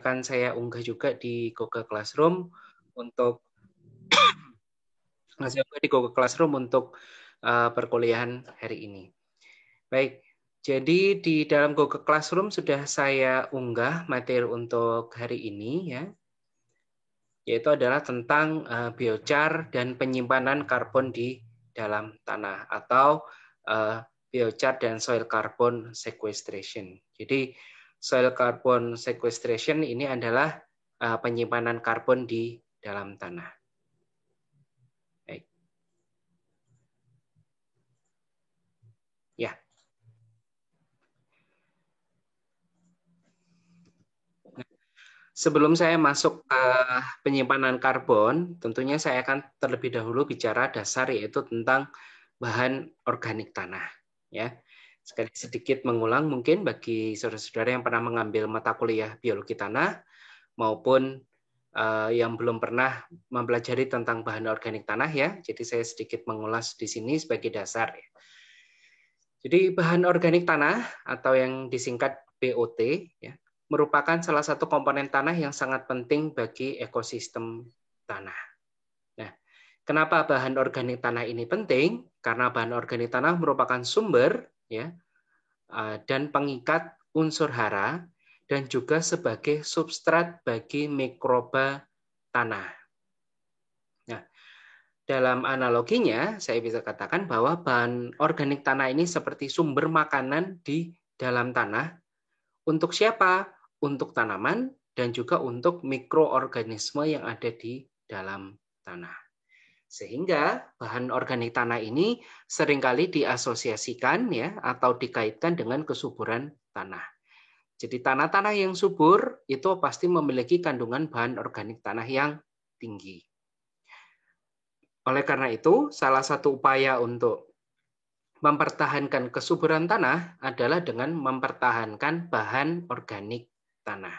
akan saya unggah juga di Google Classroom untuk perkuliahan hari ini. Baik, jadi di dalam Google Classroom sudah saya unggah materi untuk hari ini ya, yaitu adalah tentang biochar dan penyimpanan karbon di dalam tanah atau biochar dan soil carbon sequestration. Jadi soil carbon sequestration ini adalah penyimpanan karbon di dalam tanah. Baik. Ya. Sebelum saya masuk ke penyimpanan karbon, tentunya saya akan terlebih dahulu bicara dasar, yaitu tentang bahan organik tanah. Ya, sekali sedikit mengulang mungkin bagi saudara-saudara yang pernah mengambil mata kuliah biologi tanah maupun yang belum pernah mempelajari tentang bahan organik tanah ya. Jadi saya sedikit mengulas di sini sebagai dasar. Ya. Jadi bahan organik tanah atau yang disingkat BOT ya, merupakan salah satu komponen tanah yang sangat penting bagi ekosistem tanah. Nah, kenapa bahan organik tanah ini penting? Karena bahan organik tanah merupakan sumber ya dan pengikat unsur hara dan juga sebagai substrat bagi mikroba tanah. Nah, dalam analoginya saya bisa katakan bahwa bahan organik tanah ini seperti sumber makanan di dalam tanah. Untuk siapa? Untuk tanaman dan juga untuk mikroorganisme yang ada di dalam tanah. Sehingga bahan organik tanah ini seringkali diasosiasikan ya atau dikaitkan dengan kesuburan tanah. Jadi tanah-tanah yang subur itu pasti memiliki kandungan bahan organik tanah yang tinggi. Oleh karena itu, salah satu upaya untuk mempertahankan kesuburan tanah adalah dengan mempertahankan bahan organik tanah.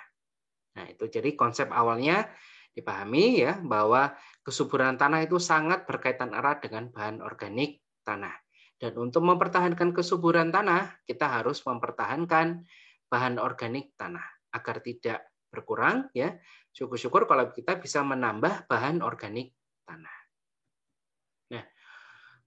Nah, itu jadi konsep awalnya dipahami ya bahwa kesuburan tanah itu sangat berkaitan erat dengan bahan organik tanah. Dan untuk mempertahankan kesuburan tanah, kita harus mempertahankan bahan organik tanah agar tidak berkurang ya. Syukur-syukur kalau kita bisa menambah bahan organik tanah. Nah,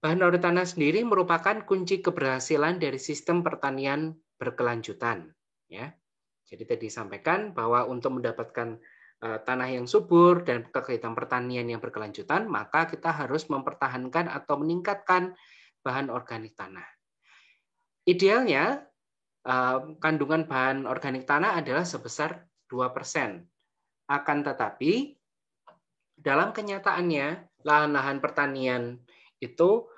bahan organik tanah sendiri merupakan kunci keberhasilan dari sistem pertanian berkelanjutan. Ya, jadi tadi disampaikan bahwa untuk mendapatkan tanah yang subur dan kegiatan pertanian yang berkelanjutan, maka kita harus mempertahankan atau meningkatkan bahan organik tanah. Idealnya kandungan bahan organik tanah adalah sebesar 2%. Akan tetapi dalam kenyataannya lahan-lahan pertanian itu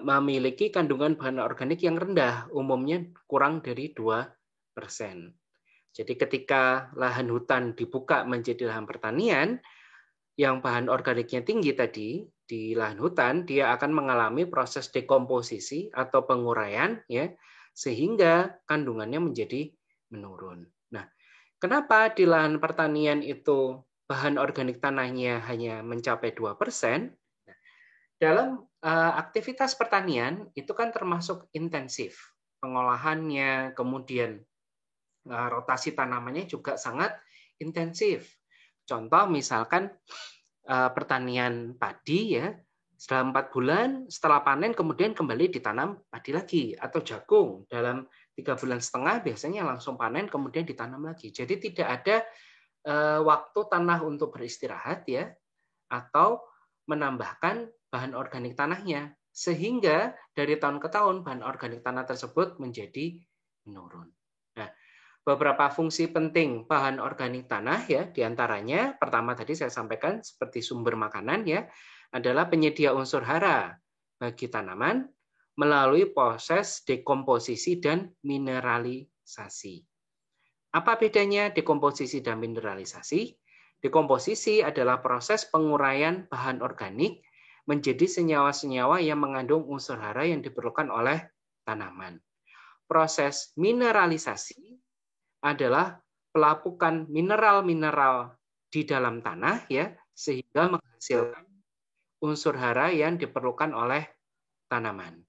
memiliki kandungan bahan organik yang rendah, umumnya kurang dari 2%. Jadi ketika lahan hutan dibuka menjadi lahan pertanian, yang bahan organiknya tinggi tadi di lahan hutan, dia akan mengalami proses dekomposisi atau penguraian, ya, sehingga kandungannya menjadi menurun. Nah, kenapa di lahan pertanian itu bahan organik tanahnya hanya mencapai 2%? Dalam aktivitas pertanian itu kan termasuk intensif. Pengolahannya, kemudian rotasi tanamannya juga sangat intensif. Contoh misalkan pertanian padi ya, setelah 4 bulan setelah panen kemudian kembali ditanam padi lagi, atau jagung dalam 3,5 bulan biasanya langsung panen kemudian ditanam lagi. Jadi tidak ada waktu tanah untuk beristirahat ya, atau menambahkan bahan organik tanahnya, sehingga dari tahun ke tahun bahan organik tanah tersebut menjadi menurun. Nah, beberapa fungsi penting bahan organik tanah ya, diantaranya pertama tadi saya sampaikan seperti sumber makanan ya, adalah penyedia unsur hara bagi tanaman melalui proses dekomposisi dan mineralisasi. Apa bedanya dekomposisi dan mineralisasi? Dekomposisi adalah proses penguraian bahan organik menjadi senyawa-senyawa yang mengandung unsur hara yang diperlukan oleh tanaman. Proses mineralisasi adalah pelapukan mineral-mineral di dalam tanah ya, sehingga menghasilkan unsur hara yang diperlukan oleh tanaman.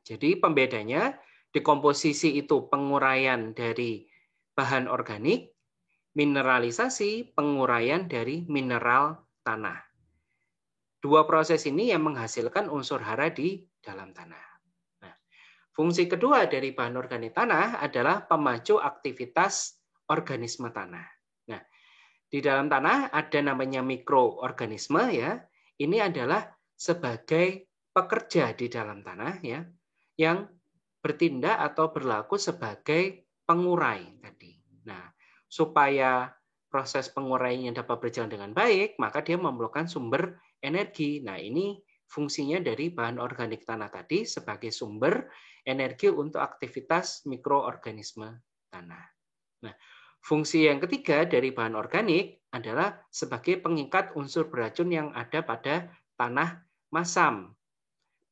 Jadi pembedanya, dekomposisi itu penguraian dari bahan organik, mineralisasi, penguraian dari mineral tanah. Dua proses ini yang menghasilkan unsur hara di dalam tanah. Nah, fungsi kedua dari bahan organik tanah adalah pemacu aktivitas organisme tanah. Nah, di dalam tanah ada namanya mikroorganisme ya. Ini adalah sebagai pekerja di dalam tanah ya, yang bertindak atau berlaku sebagai pengurai tadi. Nah, supaya proses penguraiannya dapat berjalan dengan baik, maka dia memerlukan sumber energi. Nah, ini fungsinya dari bahan organik tanah tadi sebagai sumber energi untuk aktivitas mikroorganisme tanah. Nah, fungsi yang ketiga dari bahan organik adalah sebagai pengikat unsur beracun yang ada pada tanah masam.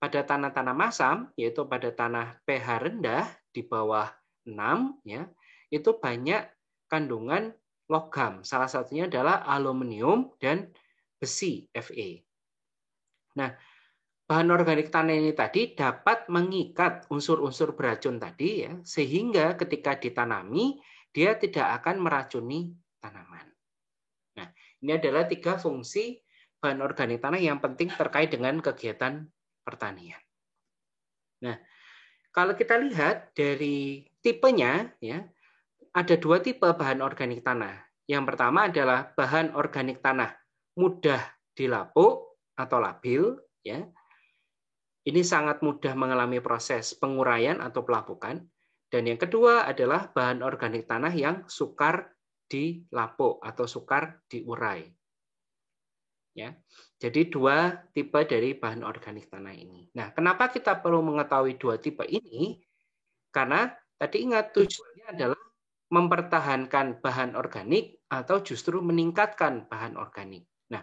Pada tanah-tanah masam, yaitu pada tanah pH rendah di bawah 6, ya, itu banyak kandungan logam. Salah satunya adalah aluminium dan besi, Fe. Nah, bahan organik tanah ini tadi dapat mengikat unsur-unsur beracun tadi, ya, sehingga ketika ditanami, dia tidak akan meracuni tanaman. Nah, ini adalah 3 fungsi bahan organik tanah yang penting terkait dengan kegiatan pertanian. Nah, kalau kita lihat dari tipenya, ya, ada 2 tipe bahan organik tanah. Yang pertama adalah bahan organik tanah mudah dilapuk atau labil, ya. Ini sangat mudah mengalami proses penguraian atau pelapukan. Dan yang kedua adalah bahan organik tanah yang sukar dilapuk atau sukar diurai. Ya. Jadi 2 tipe dari bahan organik tanah ini. Nah, kenapa kita perlu mengetahui 2 tipe ini? Karena tadi ingat tujuannya adalah mempertahankan bahan organik atau justru meningkatkan bahan organik. Nah,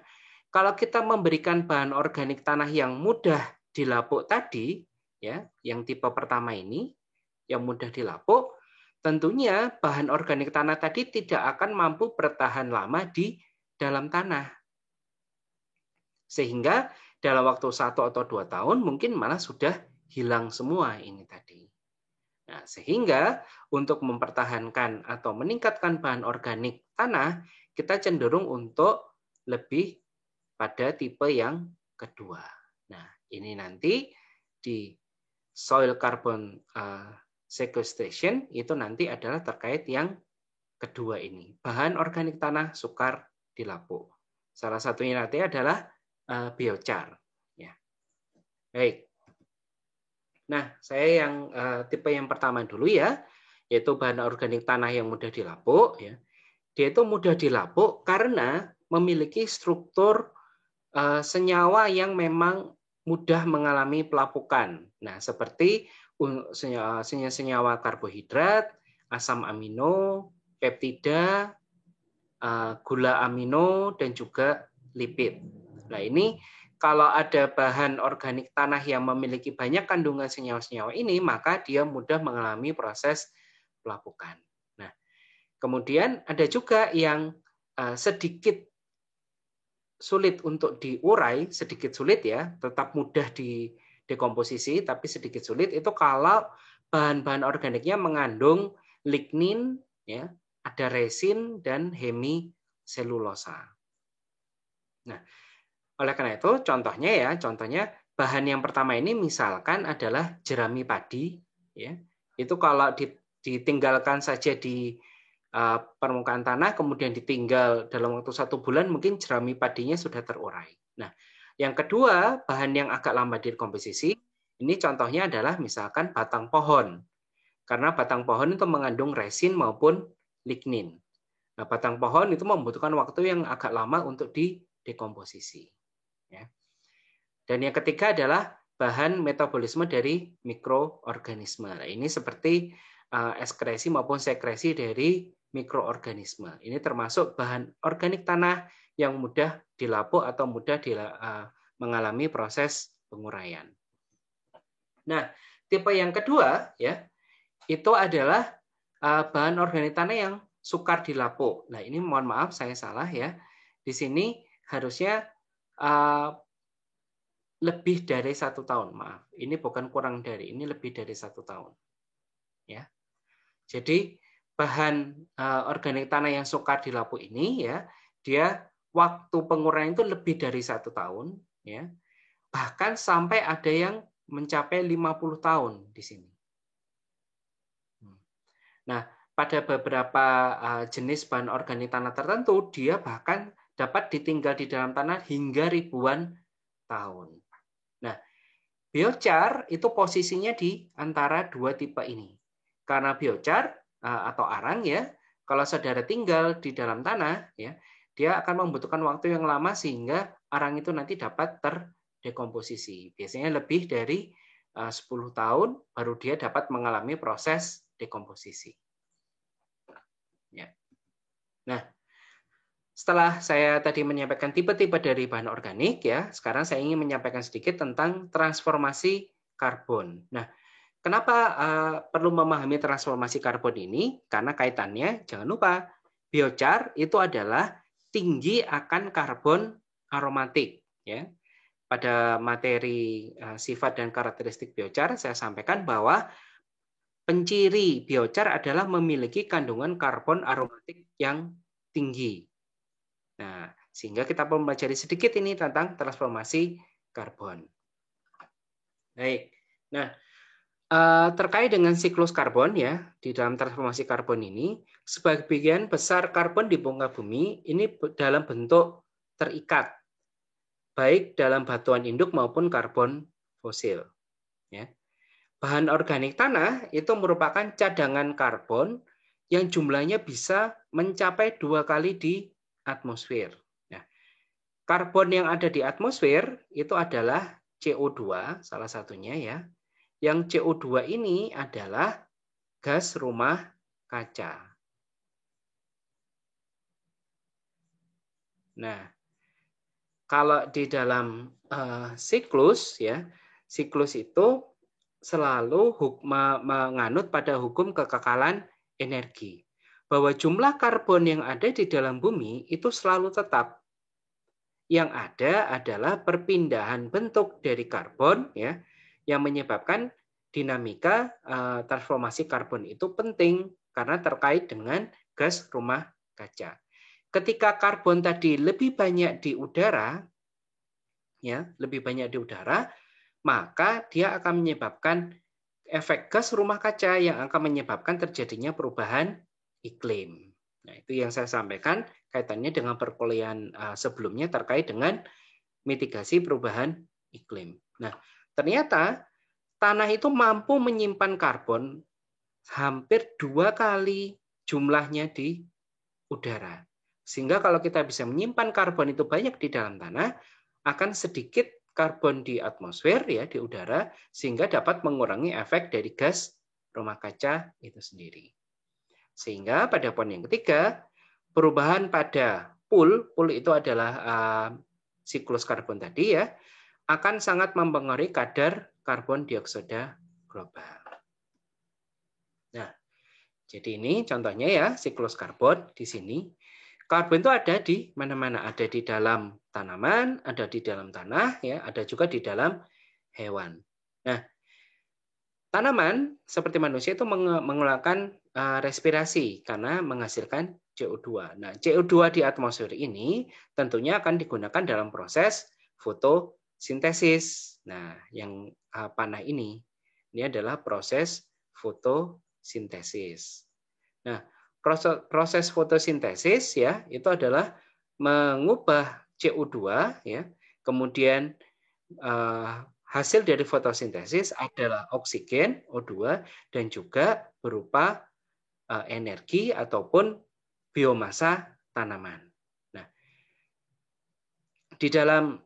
kalau kita memberikan bahan organik tanah yang mudah dilapuk tadi, ya, yang tipe pertama ini, yang mudah dilapuk, tentunya bahan organik tanah tadi tidak akan mampu bertahan lama di dalam tanah. Sehingga dalam waktu 1 atau 2 tahun mungkin malah sudah hilang semua ini tadi. Nah, sehingga untuk mempertahankan atau meningkatkan bahan organik tanah, kita cenderung untuk lebih pada tipe yang kedua. Nah, ini nanti di soil carbon sequestration itu nanti adalah terkait yang kedua ini. Bahan organik tanah sukar dilapuk. Salah satunya nanti adalah biochar. Ya. Baik. Nah, saya yang tipe yang pertama dulu ya, yaitu bahan organik tanah yang mudah dilapuk. Ya. Dia itu mudah dilapuk karena memiliki struktur senyawa yang memang mudah mengalami pelapukan. Nah, seperti senyawa karbohidrat, asam amino, peptida, gula amino, dan juga lipid. Nah, ini kalau ada bahan organik tanah yang memiliki banyak kandungan senyawa-senyawa ini, maka dia mudah mengalami proses pelapukan. Nah, kemudian ada juga yang sedikit sulit untuk diurai, sedikit sulit ya, tetap mudah didekomposisi, tapi sedikit sulit itu kalau bahan-bahan organiknya mengandung lignin, ya, ada resin dan hemiselulosa. Nah, oleh karena itu contohnya bahan yang pertama ini misalkan adalah jerami padi, ya. Itu kalau ditinggalkan saja di permukaan tanah kemudian ditinggal dalam waktu 1 bulan mungkin jerami padinya sudah terurai. Nah, yang kedua bahan yang agak lambat dikomposisi ini contohnya adalah misalkan batang pohon, karena batang pohon itu mengandung resin maupun lignin. Nah, batang pohon itu membutuhkan waktu yang agak lama untuk didekomposisi. Ya. Dan yang ketiga adalah bahan metabolisme dari mikroorganisme. Nah, ini seperti ekskresi maupun sekresi dari mikroorganisme. Ini termasuk bahan organik tanah yang mudah dilapuk atau mudah mengalami proses penguraian. Nah, tipe yang kedua ya, itu adalah bahan organik tanah yang sukar dilapuk. Nah, ini mohon maaf saya salah ya. Di sini harusnya lebih dari 1 tahun, maaf. Ini bukan kurang dari, ini lebih dari 1 tahun. Ya. Jadi bahan organik tanah yang sukar di Lapu ini ya, dia waktu pengurangan itu lebih dari 1 tahun ya. Bahkan sampai ada yang mencapai 50 tahun di sini. Nah, pada beberapa jenis bahan organik tanah tertentu, dia bahkan dapat ditinggal di dalam tanah hingga ribuan tahun. Nah, biochar itu posisinya di antara dua tipe ini. Karena biochar atau arang ya, kalau saudara tinggal di dalam tanah ya, dia akan membutuhkan waktu yang lama sehingga arang itu nanti dapat terdekomposisi. Biasanya lebih dari 10 tahun baru dia dapat mengalami proses dekomposisi. Ya. Nah, setelah saya tadi menyampaikan tipe-tipe dari bahan organik ya, sekarang saya ingin menyampaikan sedikit tentang transformasi karbon. Nah, kenapa perlu memahami transformasi karbon ini? Karena kaitannya, jangan lupa, biochar itu adalah tinggi akan karbon aromatik. Ya. Pada materi sifat dan karakteristik biochar, saya sampaikan bahwa penciri biochar adalah memiliki kandungan karbon aromatik yang tinggi. Nah, sehingga kita mempelajari sedikit ini tentang transformasi karbon. Baik. Nah, terkait dengan siklus karbon ya, di dalam transformasi karbon ini, sebagian besar karbon di muka bumi ini dalam bentuk terikat, baik dalam batuan induk maupun karbon fosil. Ya. Bahan organik tanah itu merupakan cadangan karbon yang jumlahnya bisa mencapai 2 kali di atmosfer. Nah, karbon yang ada di atmosfer itu adalah CO2, salah satunya ya. Yang CO2 ini adalah gas rumah kaca. Nah, kalau di dalam siklus ya, siklus itu selalu menganut pada hukum kekekalan energi. Bahwa jumlah karbon yang ada di dalam bumi itu selalu tetap. Yang ada adalah perpindahan bentuk dari karbon ya, yang menyebabkan dinamika transformasi karbon itu penting karena terkait dengan gas rumah kaca. Ketika karbon tadi lebih banyak di udara, ya, lebih banyak di udara, maka dia akan menyebabkan efek gas rumah kaca yang akan menyebabkan terjadinya perubahan iklim. Nah, itu yang saya sampaikan kaitannya dengan perkuliahan sebelumnya terkait dengan mitigasi perubahan iklim. Nah, ternyata tanah itu mampu menyimpan karbon hampir 2 kali jumlahnya di udara. Sehingga kalau kita bisa menyimpan karbon itu banyak di dalam tanah, akan sedikit karbon di atmosfer ya di udara sehingga dapat mengurangi efek dari gas rumah kaca itu sendiri. Sehingga pada poin yang ketiga, perubahan pada pool itu adalah siklus karbon tadi ya, akan sangat mempengaruhi kadar karbon dioksida global. Nah, jadi ini contohnya ya siklus karbon di sini. Karbon itu ada di mana-mana, ada di dalam tanaman, ada di dalam tanah, ya, ada juga di dalam hewan. Nah, tanaman seperti manusia itu mengeluarkan respirasi karena menghasilkan CO2. Nah, CO2 di atmosfer ini tentunya akan digunakan dalam proses fotosintesis. Nah, yang panah ini adalah proses fotosintesis. Nah, proses fotosintesis ya itu adalah mengubah CO2 ya, kemudian hasil dari fotosintesis adalah oksigen O2 dan juga berupa energi ataupun biomasa tanaman. Nah, di dalam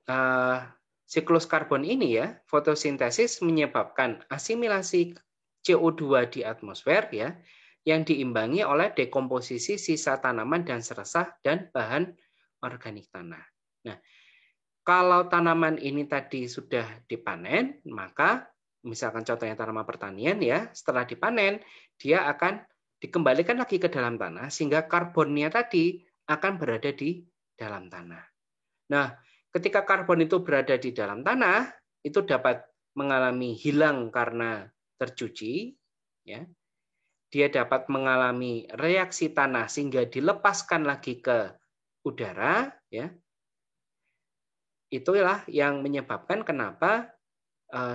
siklus karbon ini ya, fotosintesis menyebabkan asimilasi CO2 di atmosfer ya, yang diimbangi oleh dekomposisi sisa tanaman dan seresah dan bahan organik tanah. Nah, kalau tanaman ini tadi sudah dipanen, maka misalkan contohnya tanaman pertanian ya, setelah dipanen dia akan dikembalikan lagi ke dalam tanah sehingga karbonnya tadi akan berada di dalam tanah. Nah, ketika karbon itu berada di dalam tanah, itu dapat mengalami hilang karena tercuci, ya. dia dapat mengalami reaksi tanah sehingga dilepaskan lagi ke udara, ya. Itulah yang menyebabkan kenapa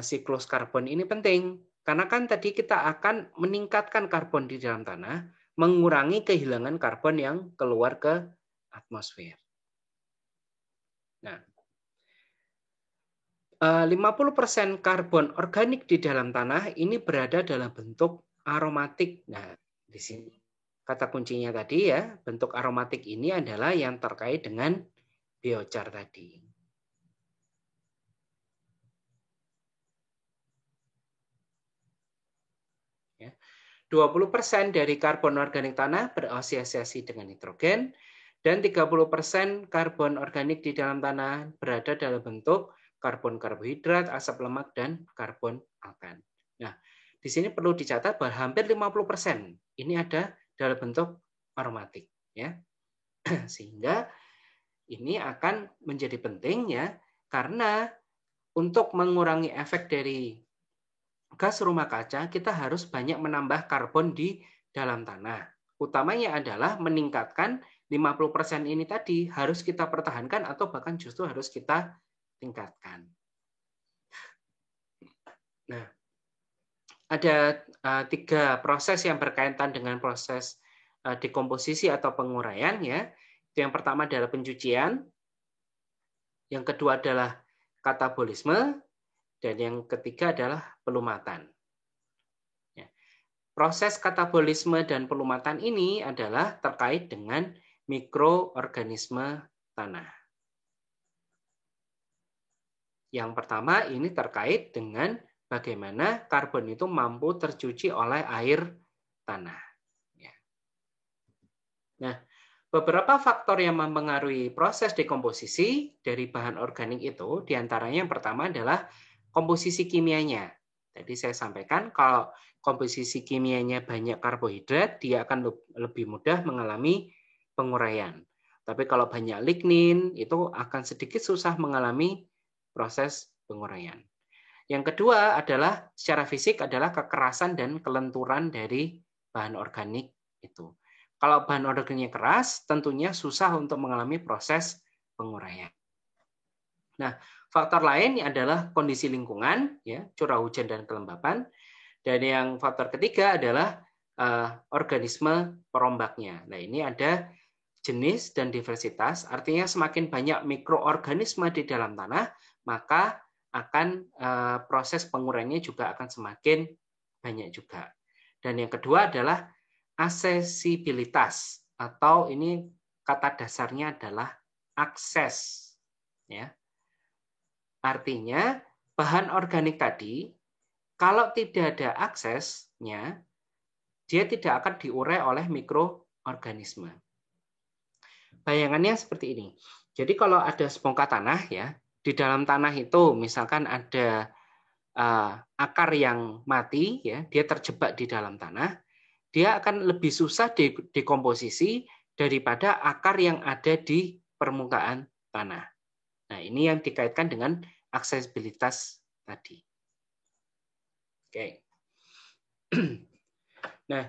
siklus karbon ini penting. Karena kan tadi kita akan meningkatkan karbon di dalam tanah, mengurangi kehilangan karbon yang keluar ke atmosfer. Nah, 50% karbon organik di dalam tanah ini berada dalam bentuk aromatik. Nah, di sini kata kuncinya tadi ya, bentuk aromatik ini adalah yang terkait dengan biochar tadi. Ya. 20% dari karbon organik tanah berasosiasi dengan nitrogen, dan 30% karbon organik di dalam tanah berada dalam bentuk karbon karbohidrat, asap lemak, dan karbon alkan. Nah, di sini perlu dicatat bahwa hampir 50% ini ada dalam bentuk aromatik, ya. Sehingga ini akan menjadi penting ya, karena untuk mengurangi efek dari gas rumah kaca, kita harus banyak menambah karbon di dalam tanah. Utamanya adalah meningkatkan 50% ini tadi harus kita pertahankan atau bahkan justru harus kita tingkatkan. Nah, ada 3 proses yang berkaitan dengan proses dekomposisi atau penguraian ya. Yang pertama adalah pencucian, yang kedua adalah katabolisme, dan yang ketiga adalah pelumatan. Proses katabolisme dan pelumatan ini adalah terkait dengan mikroorganisme tanah. Yang pertama ini terkait dengan bagaimana karbon itu mampu tercuci oleh air tanah. Nah, beberapa faktor yang mempengaruhi proses dekomposisi dari bahan organik itu, diantaranya yang pertama adalah komposisi kimianya. Tadi saya sampaikan kalau komposisi kimianya banyak karbohidrat, dia akan lebih mudah mengalami penguraian. Tapi kalau banyak lignin, itu akan sedikit susah mengalami proses penguraian. Yang kedua adalah secara fisik adalah kekerasan dan kelenturan dari bahan organik itu. Kalau bahan organiknya keras, tentunya susah untuk mengalami proses penguraian. Nah, faktor lain adalah kondisi lingkungan, ya, curah hujan dan kelembapan. Dan yang faktor ketiga adalah organisme perombaknya. Nah, ini ada jenis dan diversitas, artinya semakin banyak mikroorganisme di dalam tanah, maka akan proses penguraiannya juga akan semakin banyak juga. Dan yang kedua adalah aksesibilitas, atau ini kata dasarnya adalah akses, ya. Artinya bahan organik tadi kalau tidak ada aksesnya, dia tidak akan diurai oleh mikroorganisme. Bayangannya seperti ini. Jadi kalau ada sebongkah tanah ya, di dalam tanah itu misalkan ada akar yang mati ya, dia terjebak di dalam tanah, dia akan lebih susah dekomposisi daripada akar yang ada di permukaan tanah. Nah, ini yang dikaitkan dengan aksesibilitas tadi. Oke. Nah,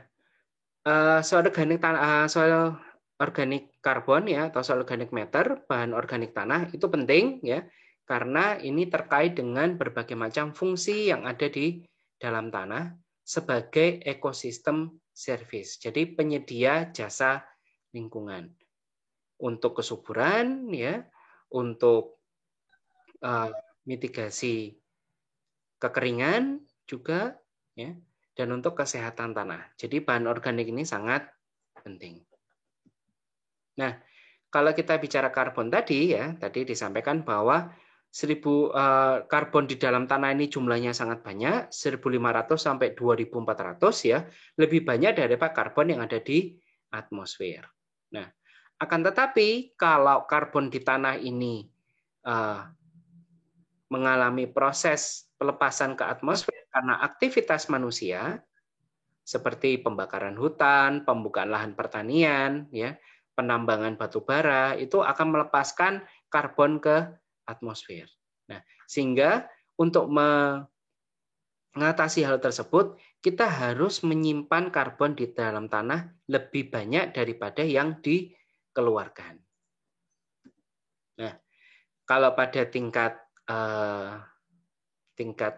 soil organik karbon ya, atau soil organic matter, bahan organik tanah itu penting ya, karena ini terkait dengan berbagai macam fungsi yang ada di dalam tanah sebagai ekosistem service. Jadi penyedia jasa lingkungan untuk kesuburan ya, untuk mitigasi kekeringan juga ya, dan untuk kesehatan tanah. Jadi bahan organik ini sangat penting. Nah, kalau kita bicara karbon tadi ya, tadi disampaikan bahwa 1000 karbon di dalam tanah ini jumlahnya sangat banyak, 1.500 sampai 2.400 ya, lebih banyak daripada karbon yang ada di atmosfer. Nah, akan tetapi kalau karbon di tanah ini mengalami proses pelepasan ke atmosfer karena aktivitas manusia, seperti pembakaran hutan, pembukaan lahan pertanian, ya, penambangan batu bara, itu akan melepaskan karbon ke atmosfer. Nah, sehingga untuk mengatasi hal tersebut, kita harus menyimpan karbon di dalam tanah lebih banyak daripada yang dikeluarkan. Nah, kalau pada tingkat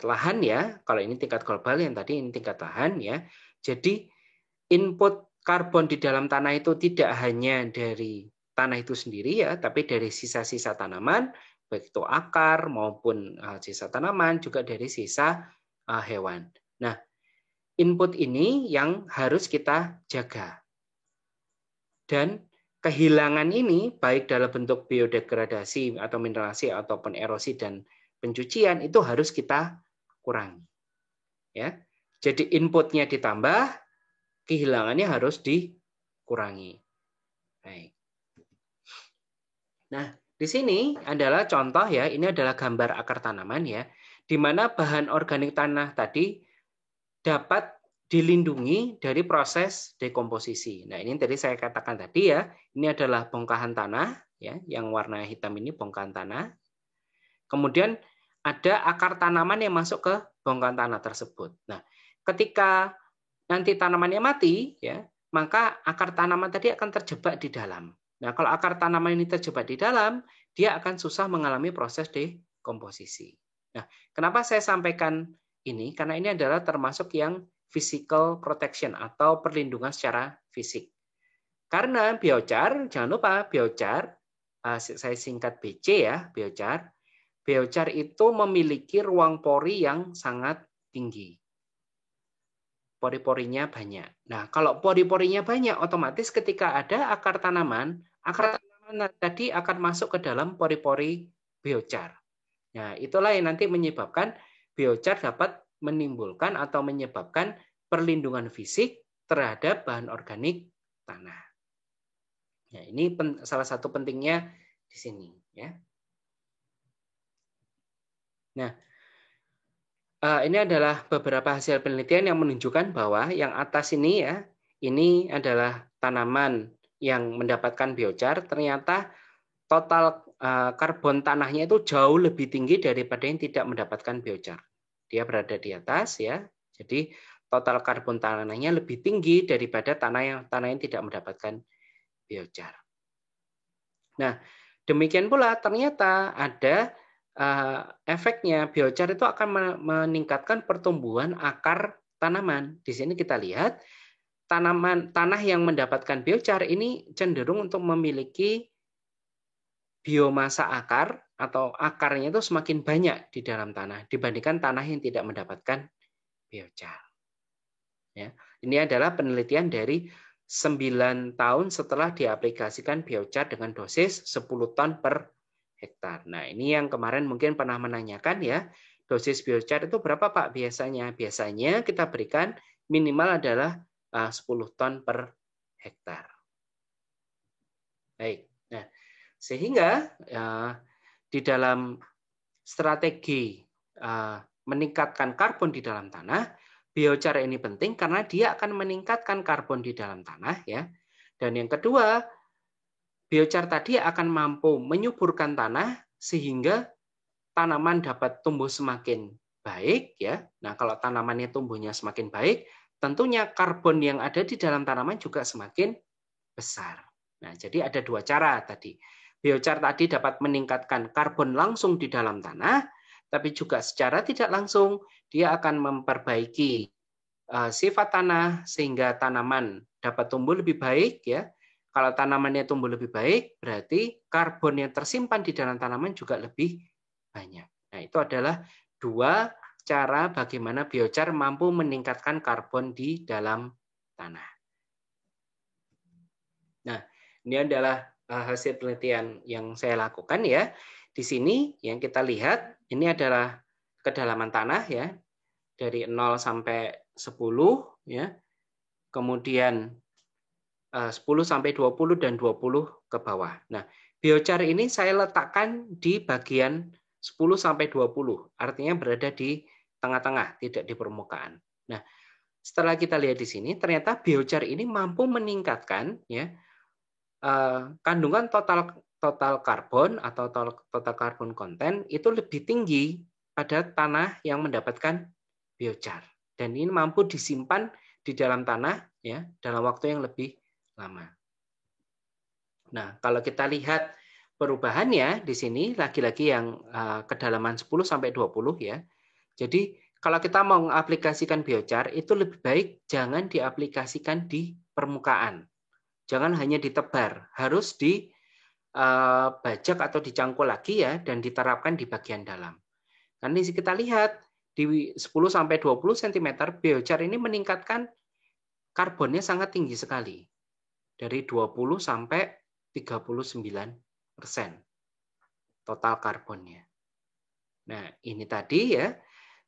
lahan ya, kalau ini tingkat global, yang tadi ini tingkat lahan ya. Jadi input karbon di dalam tanah itu tidak hanya dari tanah itu sendiri ya, tapi dari sisa-sisa tanaman, baik itu akar maupun sisa tanaman, juga dari sisa hewan. Nah, input ini yang harus kita jaga. Dan kehilangan ini, baik dalam bentuk biodegradasi atau mineralisasi ataupun erosi dan pencucian, itu harus kita kurangi. Ya. Jadi inputnya ditambah, kehilangannya harus dikurangi. Baik. Nah, di sini adalah contoh ya, ini adalah gambar akar tanaman ya, di mana bahan organik tanah tadi dapat dilindungi dari proses dekomposisi. Nah, ini tadi saya katakan tadi ya, ini adalah bongkahan tanah ya, yang warna hitam ini bongkahan tanah. Kemudian ada akar tanaman yang masuk ke bongkahan tanah tersebut. Nah, ketika nanti tanamannya mati ya, maka akar tanaman tadi akan terjebak di dalam. Nah, kalau akar tanaman ini terjebak di dalam, dia akan susah mengalami proses dekomposisi. Nah, kenapa saya sampaikan ini? Karena ini adalah termasuk yang physical protection atau perlindungan secara fisik. Karena biochar, jangan lupa biochar, saya singkat BC ya, biochar. Biochar itu memiliki ruang pori yang sangat tinggi. Pori-porinya banyak. Nah, kalau pori-porinya banyak, otomatis ketika ada akar tanaman tadi akan masuk ke dalam pori-pori biochar. Nah, itulah yang nanti menyebabkan biochar dapat menimbulkan atau menyebabkan perlindungan fisik terhadap bahan organik tanah. Nah, ini salah satu pentingnya di sini, ya. Nah, ini adalah beberapa hasil penelitian yang menunjukkan bahwa yang atas ini ya, ini adalah tanaman yang mendapatkan biochar, ternyata total karbon tanahnya itu jauh lebih tinggi daripada yang tidak mendapatkan biochar. Dia berada di atas ya. Jadi total karbon tanahnya lebih tinggi daripada tanah yang tidak mendapatkan biochar. Nah, demikian pula ternyata ada efeknya biochar itu akan meningkatkan pertumbuhan akar tanaman. Di sini kita lihat tanah yang mendapatkan biochar ini cenderung untuk memiliki biomasa akar atau akarnya itu semakin banyak di dalam tanah dibandingkan tanah yang tidak mendapatkan biochar. Ya, ini adalah penelitian dari 9 tahun setelah diaplikasikan biochar dengan dosis 10 ton per hektar. Nah, ini yang kemarin mungkin pernah menanyakan ya, dosis biochar itu berapa Pak biasanya? Biasanya kita berikan minimal adalah 10 ton per hektar. Baik. Nah, sehingga di dalam strategi meningkatkan karbon di dalam tanah, biochar ini penting karena dia akan meningkatkan karbon di dalam tanah ya. Dan yang kedua, biochar tadi akan mampu menyuburkan tanah sehingga tanaman dapat tumbuh semakin baik ya. Nah, kalau tanamannya tumbuhnya semakin baik, tentunya karbon yang ada di dalam tanaman juga semakin besar. Nah, jadi ada dua cara tadi. Biochar tadi dapat meningkatkan karbon langsung di dalam tanah, tapi juga secara tidak langsung dia akan memperbaiki sifat tanah sehingga tanaman dapat tumbuh lebih baik ya. Kalau tanamannya tumbuh lebih baik, berarti karbon yang tersimpan di dalam tanaman juga lebih banyak. Nah, itu adalah dua cara bagaimana biochar mampu meningkatkan karbon di dalam tanah. Nah, ini adalah hasil penelitian yang saya lakukan ya. Di sini yang kita lihat ini adalah kedalaman tanah ya. Dari 0 sampai 10 ya. Kemudian 10 sampai 20 dan 20 ke bawah. Nah, biochar ini saya letakkan di bagian 10 sampai 20. Artinya berada di tengah-tengah, tidak di permukaan. Nah, setelah kita lihat di sini ternyata biochar ini mampu meningkatkan ya kandungan total karbon atau total karbon konten itu lebih tinggi pada tanah yang mendapatkan biochar. Dan ini mampu disimpan di dalam tanah ya dalam waktu yang lebih lama. Nah, kalau kita lihat perubahannya di sini lagi-lagi yang kedalaman 10 sampai 20 ya. Jadi kalau kita mau mengaplikasikan biochar itu lebih baik jangan diaplikasikan di permukaan. Jangan hanya ditebar, harus dibajak atau dicangkul lagi ya dan diterapkan di bagian dalam. Karena kita lihat di 10 sampai 20 cm biochar ini meningkatkan karbonnya sangat tinggi sekali. Dari 20 sampai 39% total karbonnya. Nah, ini tadi ya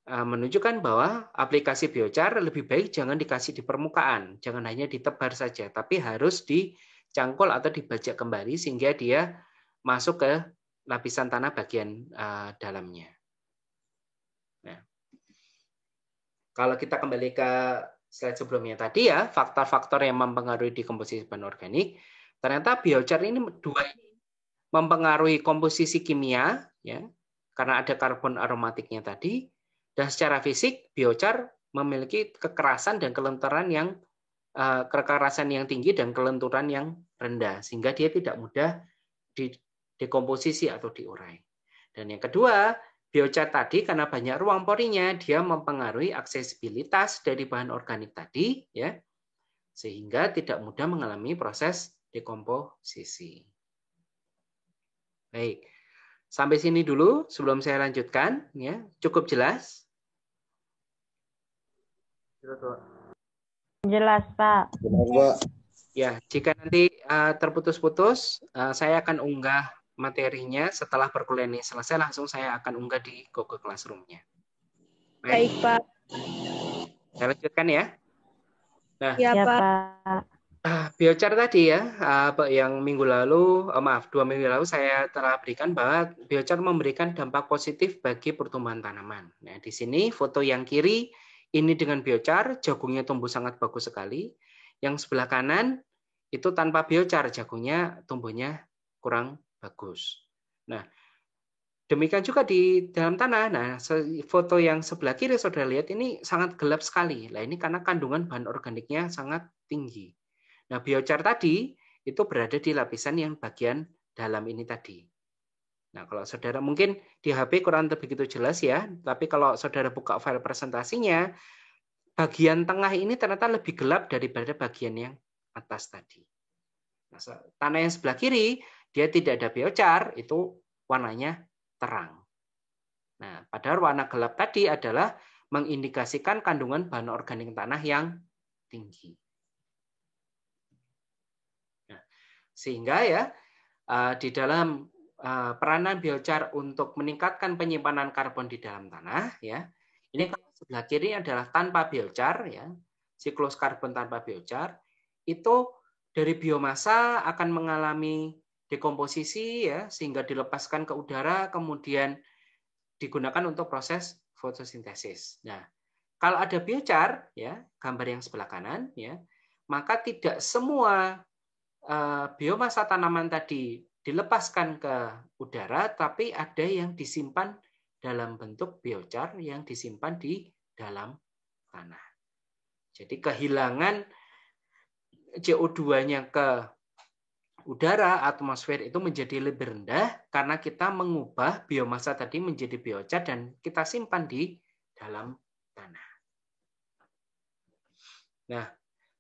menunjukkan bahwa aplikasi biochar lebih baik jangan dikasih di permukaan, jangan hanya ditebar saja, tapi harus dicangkul atau dibajak kembali sehingga dia masuk ke lapisan tanah bagian dalamnya. Nah, kalau kita kembali ke slide sebelumnya tadi ya, faktor-faktor yang mempengaruhi dekomposisi bahan organik, ternyata biochar ini mempengaruhi komposisi kimia, ya, karena ada karbon aromatiknya tadi, dan secara fisik biochar memiliki kekerasan dan kelenturan yang tinggi dan kelenturan yang rendah, sehingga dia tidak mudah dekomposisi atau diurai. Dan yang kedua, biochar tadi karena banyak ruang porinya, dia mempengaruhi aksesibilitas dari bahan organik tadi, ya, sehingga tidak mudah mengalami proses dekomposisi. Baik, sampai sini dulu sebelum saya lanjutkan, ya, cukup jelas? Jelas, Pak. Ya, jika nanti terputus-putus, saya akan unggah materinya setelah perkuliahan ini selesai, langsung saya akan unggah di Google Classroom-nya. Baik, Pak. Saya lanjutkan ya. Nah, Ya, Pak. biochar tadi ya, yang minggu lalu, 2 minggu lalu saya telah berikan bahwa biochar memberikan dampak positif bagi pertumbuhan tanaman. Nah, di sini foto yang kiri ini dengan biochar, jagungnya tumbuh sangat bagus sekali. Yang sebelah kanan itu tanpa biochar, jagungnya tumbuhnya kurang bagus. Nah, demikian juga di dalam tanah. Nah, foto yang sebelah kiri saudara lihat ini sangat gelap sekali. Nah, ini karena kandungan bahan organiknya sangat tinggi. Nah, biochar tadi itu berada di lapisan yang bagian dalam ini tadi. Nah, kalau saudara mungkin di HP kurang begitu jelas ya, tapi kalau saudara buka file presentasinya, bagian tengah ini ternyata lebih gelap daripada bagian yang atas tadi. Nah, tanah yang sebelah kiri, dia tidak ada biochar, itu warnanya terang. Nah, padahal warna gelap tadi adalah mengindikasikan kandungan bahan organik tanah yang tinggi. Nah, sehingga ya di dalam peranan biochar untuk meningkatkan penyimpanan karbon di dalam tanah, ya, ini kalau sebelah kiri adalah tanpa biochar, ya, siklus karbon tanpa biochar, itu dari biomasa akan mengalami dekomposisi, ya, sehingga dilepaskan ke udara, kemudian digunakan untuk proses fotosintesis. Nah, kalau ada biochar, ya, gambar yang sebelah kanan, ya, maka tidak semua biomasa tanaman tadi dilepaskan ke udara, tapi ada yang disimpan dalam bentuk biochar yang disimpan di dalam tanah. Jadi kehilangan CO2-nya ke udara, atmosfer itu menjadi lebih rendah karena kita mengubah biomasa tadi menjadi biochar dan kita simpan di dalam tanah. Nah,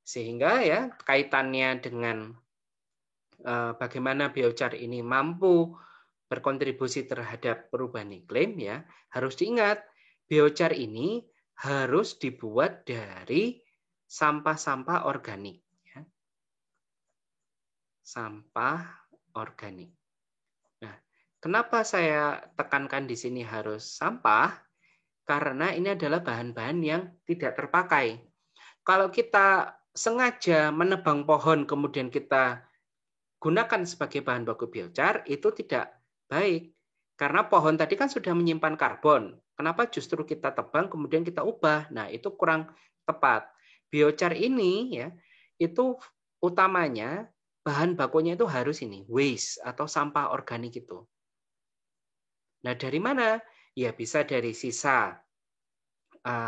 sehingga ya kaitannya dengan bagaimana biochar ini mampu berkontribusi terhadap perubahan iklim, ya, harus diingat biochar ini harus dibuat dari sampah-sampah organik, ya. Sampah organik. Nah, kenapa saya tekankan di sini harus sampah? Karena ini adalah bahan-bahan yang tidak terpakai. Kalau kita sengaja menebang pohon kemudian kita gunakan sebagai bahan baku biochar, itu tidak baik. Karena pohon tadi kan sudah menyimpan karbon. Kenapa justru kita tebang kemudian kita ubah? Nah, itu kurang tepat. Biochar ini ya, itu utamanya bahan bakunya itu harus ini, waste atau sampah organik itu. Nah, dari mana? Ya bisa dari sisa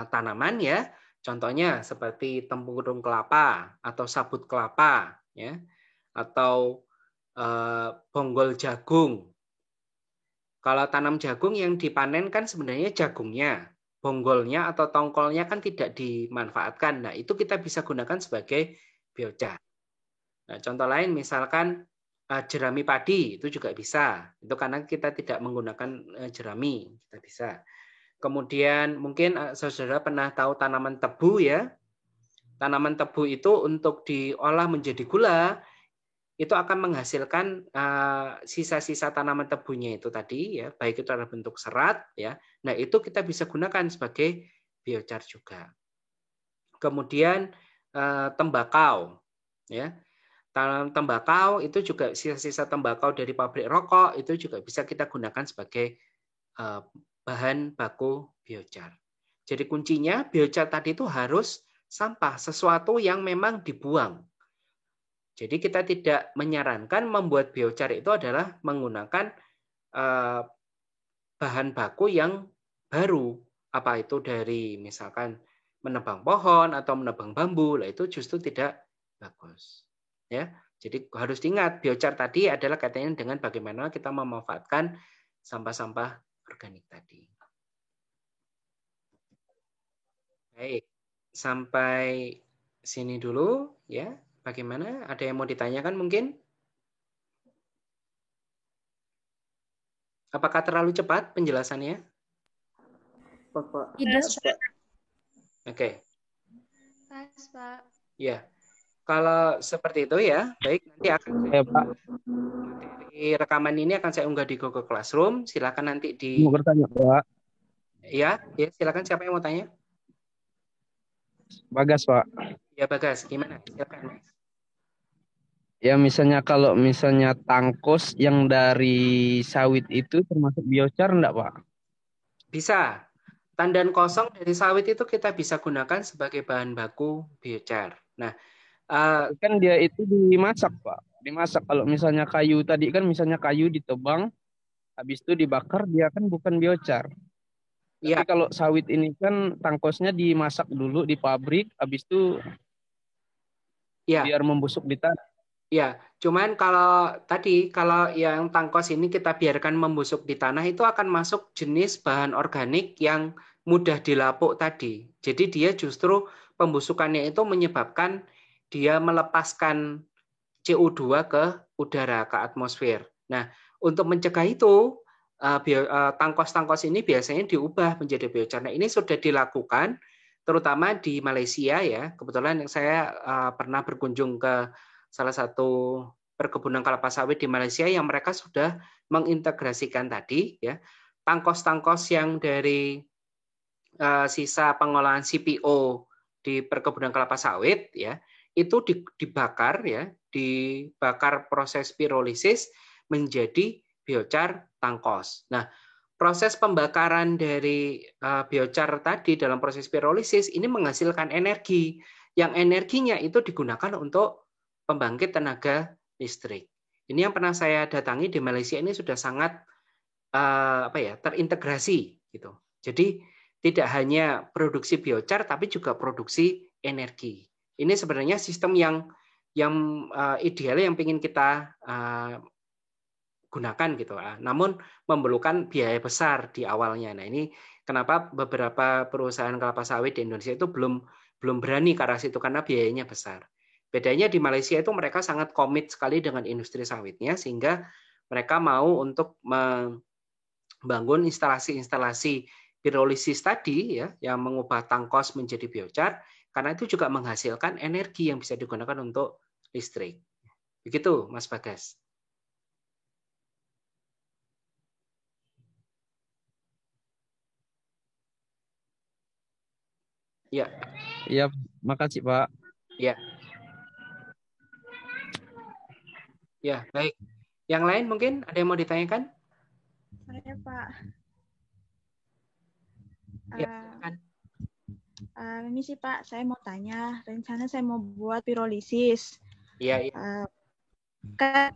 tanaman ya. Contohnya seperti tempurung kelapa atau sabut kelapa ya, atau bonggol jagung. Kalau tanam jagung yang dipanen kan sebenarnya jagungnya, bonggolnya atau tongkolnya kan tidak dimanfaatkan. Nah, itu kita bisa gunakan sebagai biochar. Nah, contoh lain misalkan jerami padi itu juga bisa. Itu karena kita tidak menggunakan jerami, kita bisa. Kemudian mungkin saudara pernah tahu tanaman tebu ya. Tanaman tebu itu untuk diolah menjadi gula itu akan menghasilkan sisa-sisa tanaman tebunya itu tadi ya, baik itu dalam bentuk serat ya. Nah, itu kita bisa gunakan sebagai biochar juga. Kemudian tembakau ya. Tembakau itu juga sisa-sisa tembakau dari pabrik rokok itu juga bisa kita gunakan sebagai bahan baku biochar. Jadi kuncinya biochar tadi itu harus sampah, sesuatu yang memang dibuang. Jadi kita tidak menyarankan membuat biochar itu adalah menggunakan bahan baku yang baru. Apa itu dari misalkan menebang pohon atau menebang bambu, lah itu justru tidak bagus. Ya, jadi harus diingat biochar tadi adalah kaitannya dengan bagaimana kita memanfaatkan sampah-sampah organik tadi. Baik, sampai sini dulu ya. Bagaimana? Ada yang mau ditanyakan mungkin? Apakah terlalu cepat penjelasannya? Tidak, Pak. Oke. Pas, Pak. Ya. Kalau seperti itu ya, baik nanti akan materi rekaman ini akan saya unggah di Google Classroom. Silakan nanti Mau bertanya, Pak. Ya, silakan siapa yang mau tanya? Bagas, Pak. Ya, Bagas, gimana? Silakan, Mas. Ya, kalau misalnya tangkos yang dari sawit itu termasuk biochar enggak, Pak? Bisa. Tandan kosong dari sawit itu kita bisa gunakan sebagai bahan baku biochar. Nah, kan dia itu dimasak, Pak. Dimasak. Kalau misalnya kayu tadi kan misalnya kayu ditebang, habis itu dibakar, dia kan bukan biochar. Tapi ya, kalau sawit ini kan tangkosnya dimasak dulu di pabrik, habis itu ya, biar membusuk di tanah. ya. Cuman kalau yang tangkos ini kita biarkan membusuk di tanah itu akan masuk jenis bahan organik yang mudah dilapuk tadi. Jadi dia justru pembusukannya itu menyebabkan dia melepaskan CO2 ke udara, ke atmosfer. Nah, untuk mencegah itu, tangkos-tangkos ini biasanya diubah menjadi biochar. Nah, ini sudah dilakukan, terutama di Malaysia ya. Kebetulan saya pernah berkunjung ke salah satu perkebunan kelapa sawit di Malaysia yang mereka sudah mengintegrasikan tadi ya tangkos-tangkos yang dari sisa pengolahan CPO di perkebunan kelapa sawit ya itu dibakar ya, dibakar proses pirolisis menjadi biochar tangkos. Nah, proses pembakaran dari biochar tadi dalam proses pirolisis ini menghasilkan energi yang energinya itu digunakan untuk pembangkit tenaga listrik. Ini yang pernah saya datangi di Malaysia ini sudah sangat terintegrasi gitu. Jadi tidak hanya produksi biochar tapi juga produksi energi. Ini sebenarnya sistem yang ideal yang ingin kita gunakan gitu. Namun memerlukan biaya besar di awalnya. Nah, ini kenapa beberapa perusahaan kelapa sawit di Indonesia itu belum berani ke arah situ karena biayanya besar. Bedanya di Malaysia itu mereka sangat komit sekali dengan industri sawitnya sehingga mereka mau untuk membangun instalasi-instalasi pirolisis tadi ya yang mengubah tangkos menjadi biochar karena itu juga menghasilkan energi yang bisa digunakan untuk listrik. Begitu, Mas Bagas. Ya. Iya, makasih, Pak. Ya. Ya, baik. Yang lain mungkin ada yang mau ditanyakan? Saya, Pak. Ya, silakan. Ini sih, Pak, saya mau tanya. Rencana saya mau buat pirolisis. Iya, iya. Kan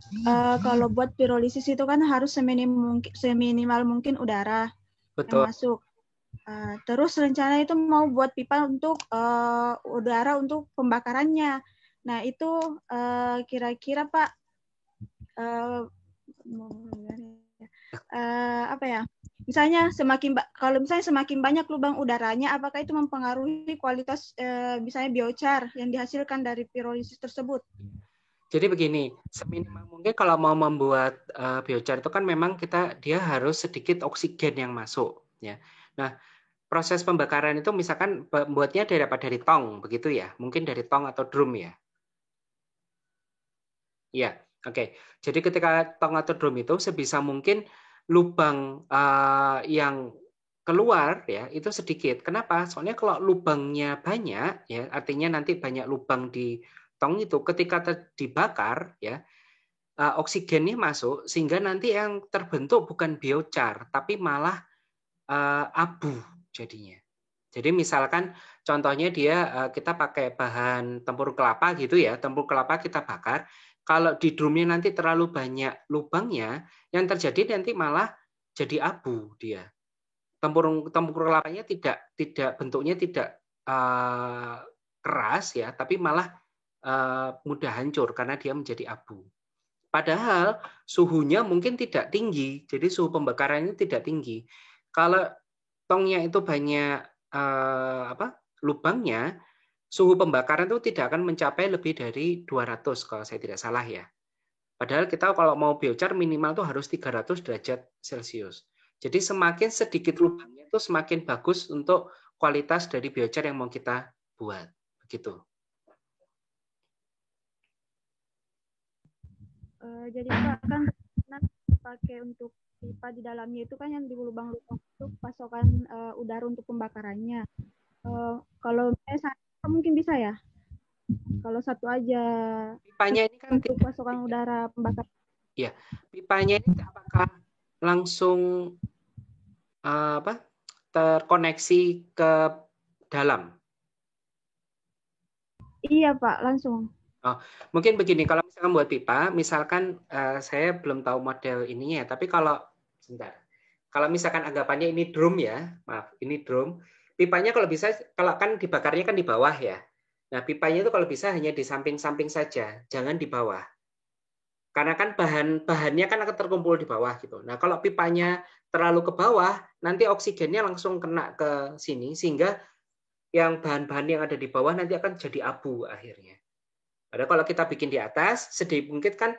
kalau buat pirolisis itu kan harus seminimal mungkin udara Betul. yang masuk. Terus rencana itu mau buat pipa untuk udara untuk pembakarannya. Nah itu kira-kira Pak apa ya? Misalnya kalau misalnya semakin banyak lubang udaranya, apakah itu mempengaruhi kualitas misalnya biochar yang dihasilkan dari pirolisis tersebut? Jadi begini, seminimal mungkin kalau mau membuat biochar itu kan memang dia harus sedikit oksigen yang masuk, ya. Nah, proses pembakaran itu misalkan membuatnya dari tong, begitu ya? Mungkin dari tong atau drum ya? Iya, oke. Jadi ketika tong atau drum itu sebisa mungkin lubang yang keluar ya itu sedikit. Kenapa? Soalnya kalau lubangnya banyak ya, artinya nanti banyak lubang di tong itu ketika dibakar ya, oksigennya masuk sehingga nanti yang terbentuk bukan biochar tapi malah abu jadinya. Jadi misalkan contohnya kita pakai bahan tempurung kelapa gitu ya, tempurung kelapa kita bakar, kalau di drumnya nanti terlalu banyak lubangnya, yang terjadi nanti malah jadi abu dia. Tempurung kelapanya tidak bentuknya tidak keras ya, tapi malah mudah hancur karena dia menjadi abu. Padahal suhunya mungkin tidak tinggi, jadi suhu pembakarannya tidak tinggi. Kalau tongnya itu banyak lubangnya, suhu pembakaran itu tidak akan mencapai lebih dari 200 kalau saya tidak salah ya. Padahal kita kalau mau biochar minimal tuh harus 300 derajat Celcius. Jadi semakin sedikit lubangnya itu semakin bagus untuk kualitas dari biochar yang mau kita buat. Begitu. Jadi Pak kan pakai untuk pipa di dalamnya itu kan yang di lubang-lubang itu pasokan udara untuk pembakarannya. Kalau saya mungkin bisa ya? Kalau satu aja. Pipanya ini kan untuk pasokan udara pembakaran. Iya, pipanya ini apakah langsung terkoneksi ke dalam? Iya Pak, langsung. Oh, mungkin begini, kalau misalkan buat pipa, misalkan saya belum tahu model ininya, tapi kalau misalkan anggapannya ini drum ya, maaf, ini drum, pipanya kalau bisa, kalau kan dibakarnya kan di bawah ya, nah pipanya itu kalau bisa hanya di samping-samping saja, jangan di bawah. Karena kan bahannya kan akan terkumpul di bawah gitu. Nah kalau pipanya terlalu ke bawah, nanti oksigennya langsung kena ke sini, sehingga yang bahan-bahan yang ada di bawah nanti akan jadi abu akhirnya. Padahal kalau kita bikin di atas, sedikit mungkin kan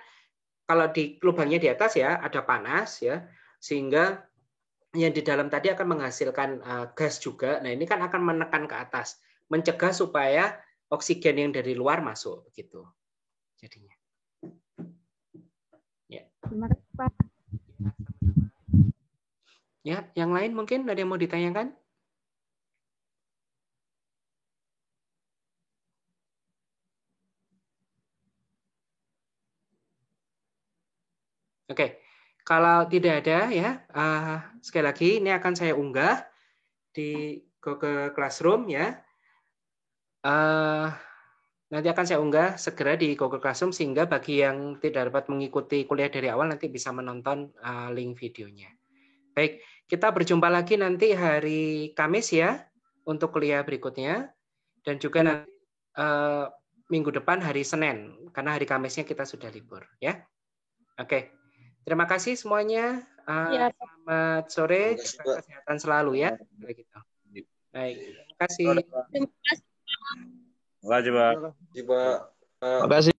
kalau di lubangnya di atas ya ada panas ya, sehingga yang di dalam tadi akan menghasilkan gas juga. Nah ini kan akan menekan ke atas, mencegah supaya oksigen yang dari luar masuk begitu. Jadinya. Ya. Terima kasih Pak. Ya, yang lain mungkin ada yang mau ditanyakan? Oke, kalau tidak ada ya, sekali lagi ini akan saya unggah di Google Classroom ya. Nanti akan saya unggah segera di Google Classroom sehingga bagi yang tidak dapat mengikuti kuliah dari awal nanti bisa menonton link videonya. Baik, kita berjumpa lagi nanti hari Kamis ya untuk kuliah berikutnya dan juga nanti minggu depan hari Senin karena hari Kamisnya kita sudah libur ya. Oke. Terima kasih semuanya. Selamat sore, jaga kesehatan selalu ya. Baik, terima kasih. Terima kasih, Pak. Terima kasih.